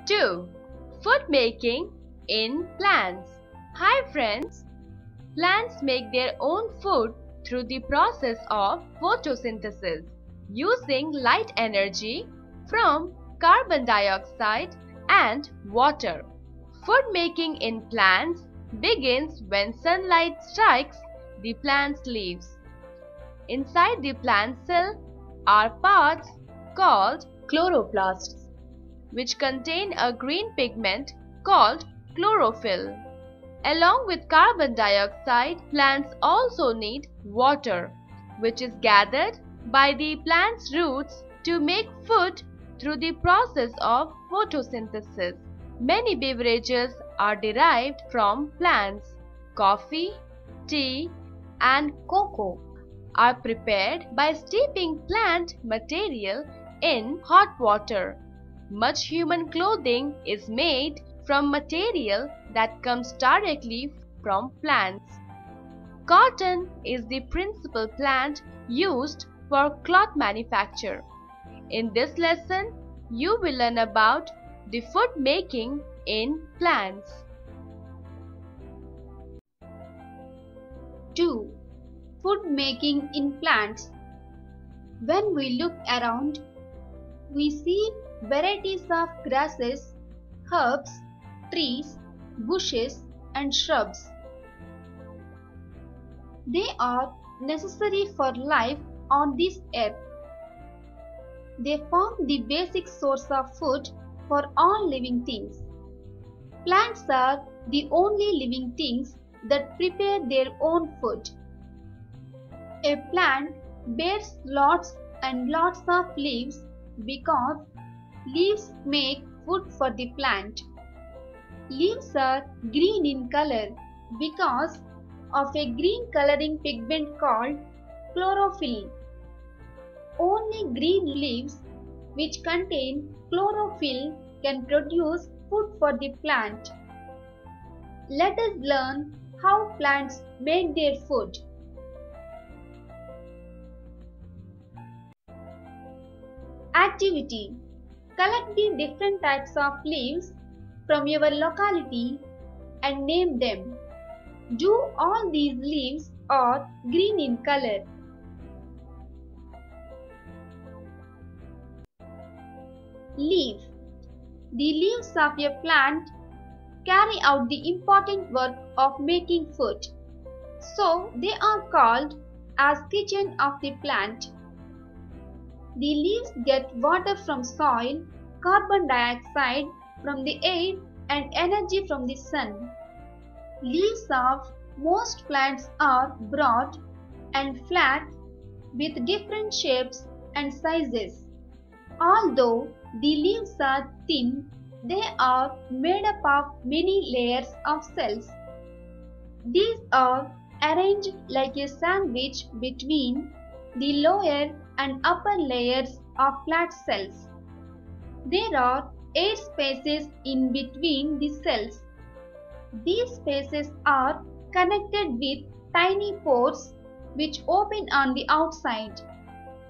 2. Food making in plants. Hi friends! Plants make their own food through the process of photosynthesis, using light energy from carbon dioxide and water. Food making in plants begins when sunlight strikes the plant's leaves. Inside the plant cell are parts called chloroplasts, which contain a green pigment called chlorophyll. Along with carbon dioxide, plants also need water, which is gathered by the plant's roots to make food through the process of photosynthesis. Many beverages are derived from plants. Coffee, tea, and cocoa are prepared by steeping plant material in hot water. Much human clothing is made from material that comes directly from plants. Cotton is the principal plant used for cloth manufacture. In this lesson, you will learn about the food making in plants. 2. Food making in plants. When we look around, we see varieties of grasses, herbs, trees, bushes, and shrubs. They are necessary for life on this earth. They form the basic source of food for all living things. Plants are the only living things that prepare their own food. A plant bears lots and lots of leaves because leaves make food for the plant. Leaves are green in color because of a green coloring pigment called chlorophyll. Only green leaves which contain chlorophyll can produce food for the plant. Let us learn how plants make their food. Activity. Collect the different types of leaves from your locality and name them. Do all these leaves are green in color? Leaf. The leaves of a plant carry out the important work of making food. So they are called as kitchen of the plant. The leaves get water from soil, carbon dioxide from the air, and energy from the sun. Leaves of most plants are broad and flat with different shapes and sizes. Although the leaves are thin, they are made up of many layers of cells. These are arranged like a sandwich between the lower and upper layers of plant cells. There are air spaces in between the cells. These spaces are connected with tiny pores which open on the outside.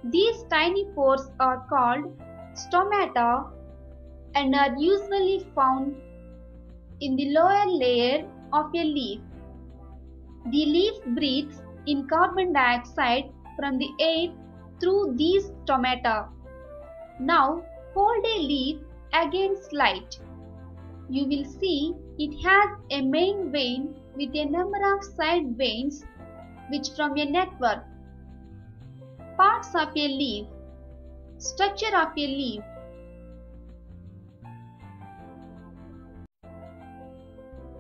These tiny pores are called stomata and are usually found in the lower layer of a leaf. The leaf breathes in carbon dioxide from the air through these stomata. Now hold a leaf against light. You will see it has a main vein with a number of side veins which form a network. Parts of a leaf. Structure of a leaf.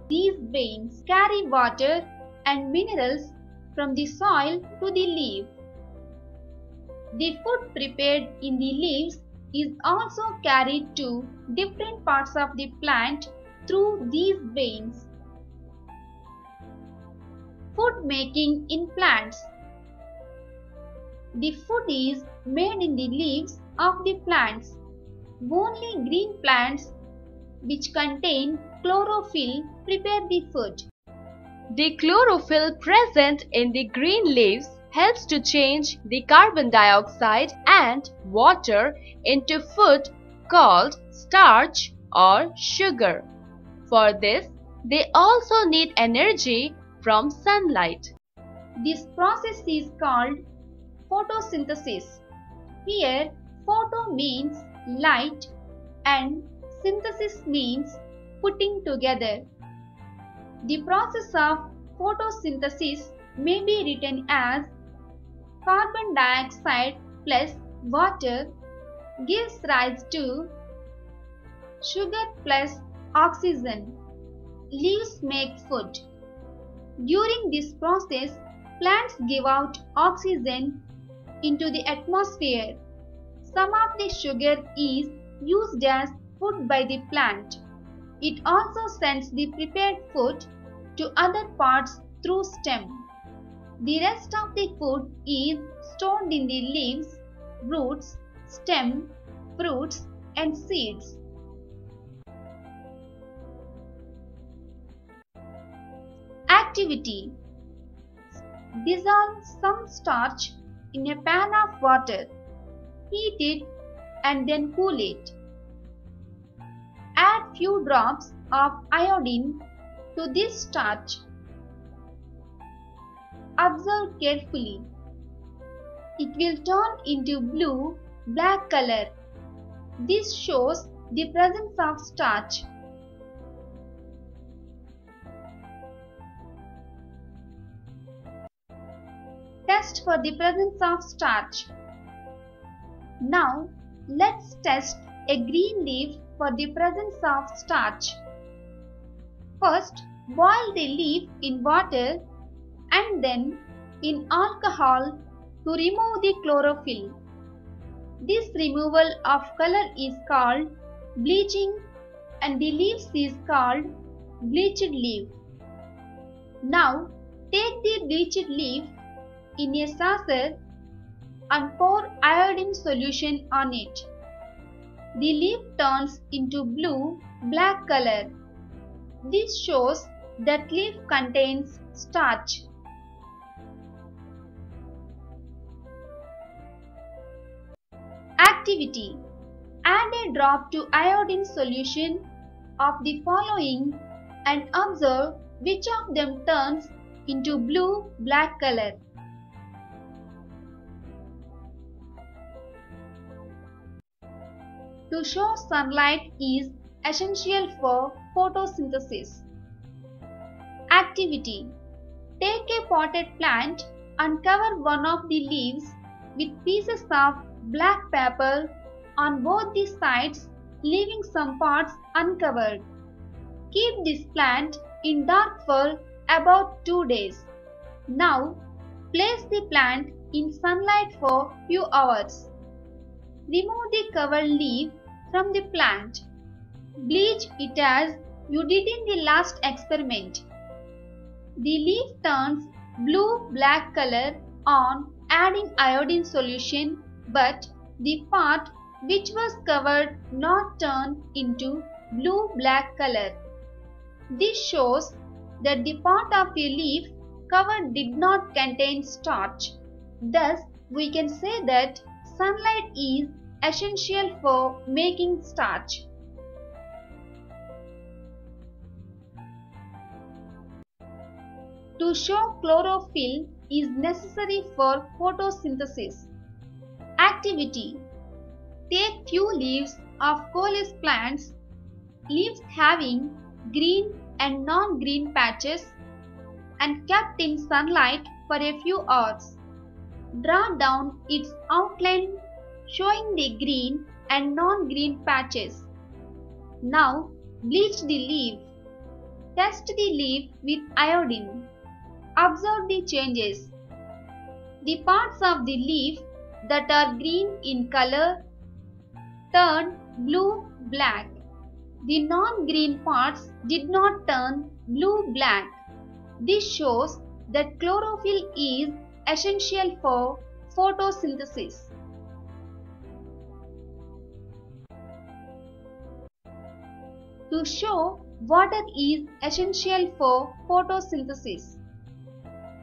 These veins carry water and minerals from the soil to the leaf. The food prepared in the leaves is also carried to different parts of the plant through these veins. Food making in plants. The food is made in the leaves of the plants. Only green plants which contain chlorophyll prepare the food. The chlorophyll present in the green leaves helps to change the carbon dioxide and water into food called starch or sugar. For this, they also need energy from sunlight. This process is called photosynthesis. Here, photo means light and synthesis means putting together. The process of photosynthesis may be written as carbon dioxide plus water gives rise to sugar plus oxygen. Leaves make food. During this process, plants give out oxygen into the atmosphere. Some of the sugar is used as food by the plant. It also sends the prepared food to other parts through stem. The rest of the food is stored in the leaves, roots, stem, fruits and seeds. Activity: dissolve some starch in a pan of water. Heat it and then cool it. Add few drops of iodine to this starch. Observe carefully. It will turn into blue-black color. This shows the presence of starch. Test for the presence of starch. Now, let's test a green leaf for the presence of starch. First, boil the leaf in water and then in alcohol to remove the chlorophyll. This removal of color is called bleaching and the leaves is called bleached leaf. Now, take the bleached leaf in a saucer and pour iodine solution on it. The leaf turns into blue-black color. This shows that leaf contains starch. Activity: add a drop to iodine solution of the following and observe which of them turns into blue-black color. To show sunlight is essential for photosynthesis. Activity: take a potted plant and cover one of the leaves with pieces of black paper on both the sides, leaving some parts uncovered. Keep this plant in dark for about 2 days. Now, place the plant in sunlight for few hours. Remove the covered leaf from the plant. Bleach it as you did in the last experiment. The leaf turns blue-black color on adding iodine solution, but the part which was covered not turn into blue-black color. This shows that the part of a leaf covered did not contain starch. Thus, we can say that sunlight is essential for making starch. To show chlorophyll is necessary for photosynthesis. Activity: take few leaves of coleus plants, leaves having green and non-green patches, and kept in sunlight for a few hours. Draw down its outline showing the green and non-green patches. Now bleach the leaf. Test the leaf with iodine. Observe the changes. The parts of the leaf that are green in color turn blue-black. The non-green parts did not turn blue-black. This shows that chlorophyll is essential for photosynthesis. To show water is essential for photosynthesis.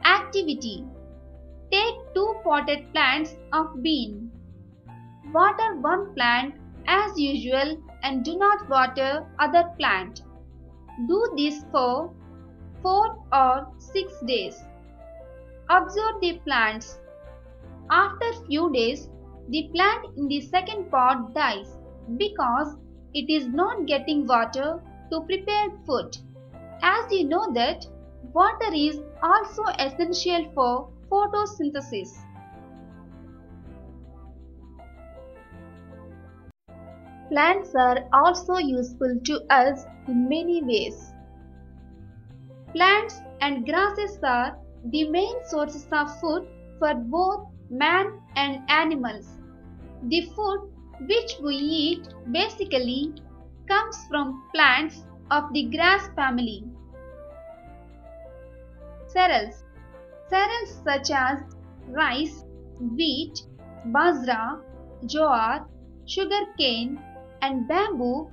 Activity: take 2 potted plants of bean. Water one plant as usual and do not water other plant. Do this for 4 or 6 days. Observe the plants. After few days, the plant in the second pot dies because it is not getting water to prepare food. As you know that water is also essential for photosynthesis. Plants are also useful to us in many ways. Plants and grasses are the main sources of food for both man and animals. The food which we eat basically comes from plants of the grass family. Cereals. Cereals such as rice, wheat, bajra, jowar, sugarcane, and bamboo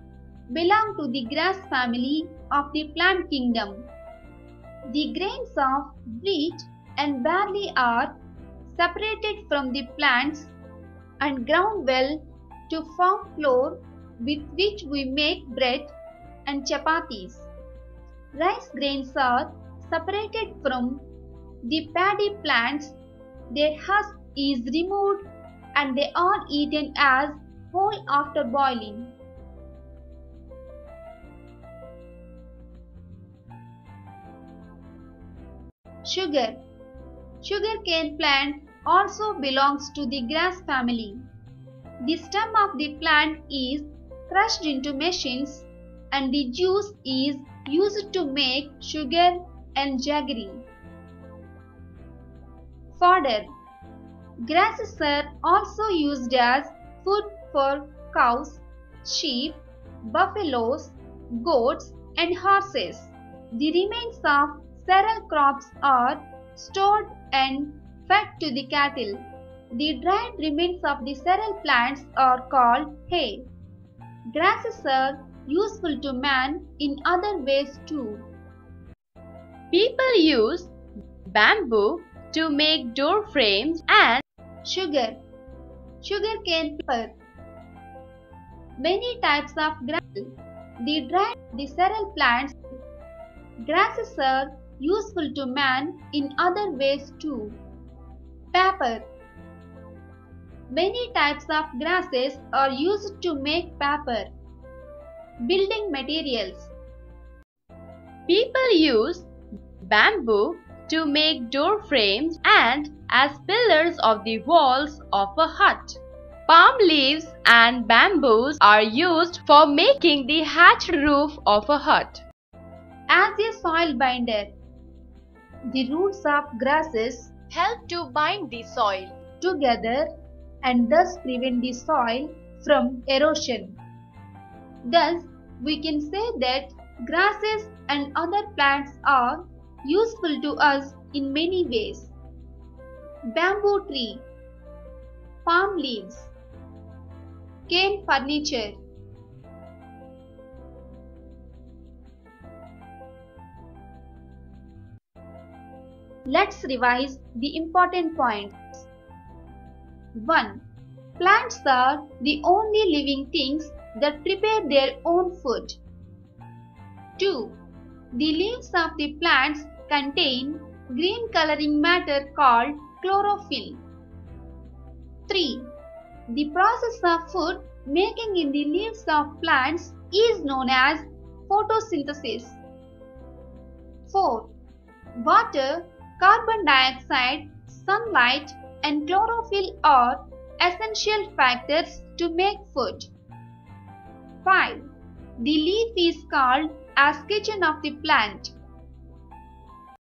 belong to the grass family of the plant kingdom. The grains of wheat and barley are separated from the plants and ground well to form flour with which we make bread and chapatis. Rice grains are separated from the paddy plants, their husk is removed and they are eaten as whole after boiling. Sugar. Sugarcane plant also belongs to the grass family. The stem of the plant is crushed into machines and the juice is used to make sugar and jaggery. Fodder. Grasses are also used as food for cows, sheep, buffaloes, goats and horses. The remains of cereal crops are stored and fed to the cattle. The dried remains of the cereal plants are called hay. Grasses are useful to man in other ways too. People use bamboo to make door frames and sugarcane pepper. Many types of grass. The dried the cereal plants. Grasses are useful to man in other ways too. Paper. Many types of grasses are used to make paper. Building materials. People use bamboo to make door frames and as pillars of the walls of a hut. Palm leaves and bamboos are used for making the thatched roof of a hut. As a soil binder, the roots of grasses Help to bind the soil together and thus prevent the soil from erosion. Thus, we can say that grasses and other plants are useful to us in many ways. Bamboo tree, palm leaves, cane furniture. Let's revise the important points. 1. Plants are the only living things that prepare their own food. 2. The leaves of the plants contain green coloring matter called chlorophyll. 3. The process of food making in the leaves of plants is known as photosynthesis. 4. Water, carbon dioxide, sunlight and chlorophyll are essential factors to make food. 5. The leaf is called as kitchen of the plant.